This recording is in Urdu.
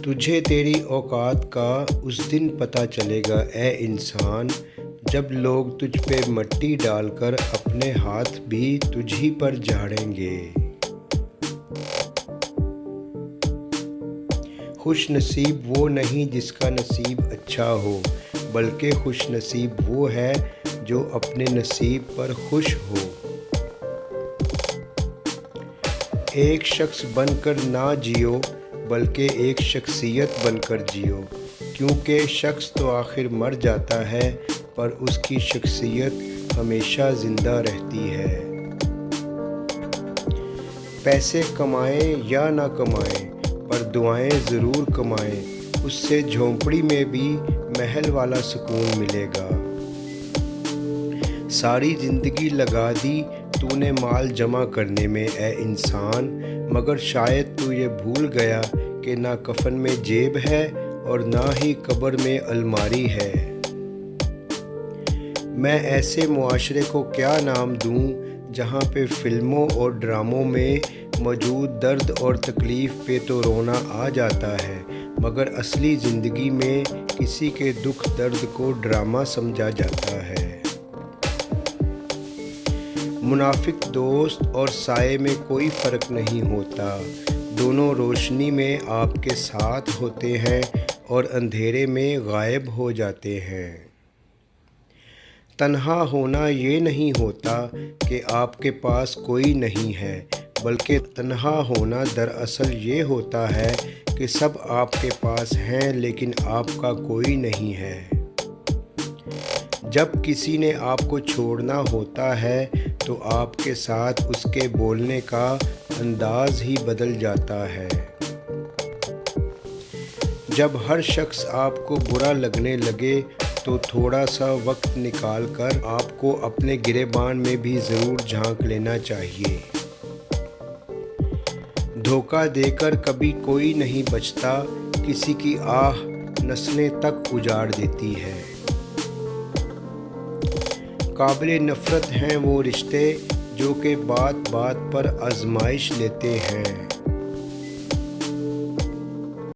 تجھے تیری اوقات کا اس دن پتہ چلے گا اے انسان، جب لوگ تجھ پہ مٹی ڈال کر اپنے ہاتھ بھی تجھ ہی پر جھاڑیں گے۔ خوش نصیب وہ نہیں جس کا نصیب اچھا ہو، بلکہ خوش نصیب وہ ہے جو اپنے نصیب پر خوش ہو۔ ایک شخص بن کر نہ جیو، بلکہ ایک شخصیت بن کر جیو، کیونکہ شخص تو آخر مر جاتا ہے پر اس کی شخصیت ہمیشہ زندہ رہتی ہے۔ پیسے کمائیں یا نہ کمائیں پر دعائیں ضرور کمائیں، اس سے جھونپڑی میں بھی محل والا سکون ملے گا۔ ساری زندگی لگا دی تو نے مال جمع کرنے میں اے انسان، مگر شاید تو یہ بھول گیا کہ نہ کفن میں جیب ہے اور نہ ہی قبر میں الماری ہے۔ میں ایسے معاشرے کو کیا نام دوں جہاں پہ فلموں اور ڈراموں میں موجود درد اور تکلیف پہ تو رونا آ جاتا ہے، مگر اصلی زندگی میں کسی کے دکھ درد کو ڈرامہ سمجھا جاتا ہے۔ منافق دوست اور سائے میں کوئی فرق نہیں ہوتا، دونوں روشنی میں آپ کے ساتھ ہوتے ہیں اور اندھیرے میں غائب ہو جاتے ہیں۔ تنہا ہونا یہ نہیں ہوتا کہ آپ کے پاس کوئی نہیں ہے، بلکہ تنہا ہونا دراصل یہ ہوتا ہے کہ سب آپ کے پاس ہیں لیکن آپ کا کوئی نہیں ہے۔ جب کسی نے آپ کو چھوڑنا ہوتا ہے تو آپ کے ساتھ اس کے بولنے کا انداز ہی بدل جاتا ہے۔ جب ہر شخص آپ کو برا لگنے لگے تو تھوڑا سا وقت نکال کر آپ کو اپنے گریبان میں بھی ضرور جھانک لینا چاہیے۔ دھوکہ دے کر کبھی کوئی نہیں بچتا، کسی کی آہ نسلیں تک اجاڑ دیتی ہے۔ قابل نفرت ہیں وہ رشتے جو کہ بات بات پر آزمائش لیتے ہیں۔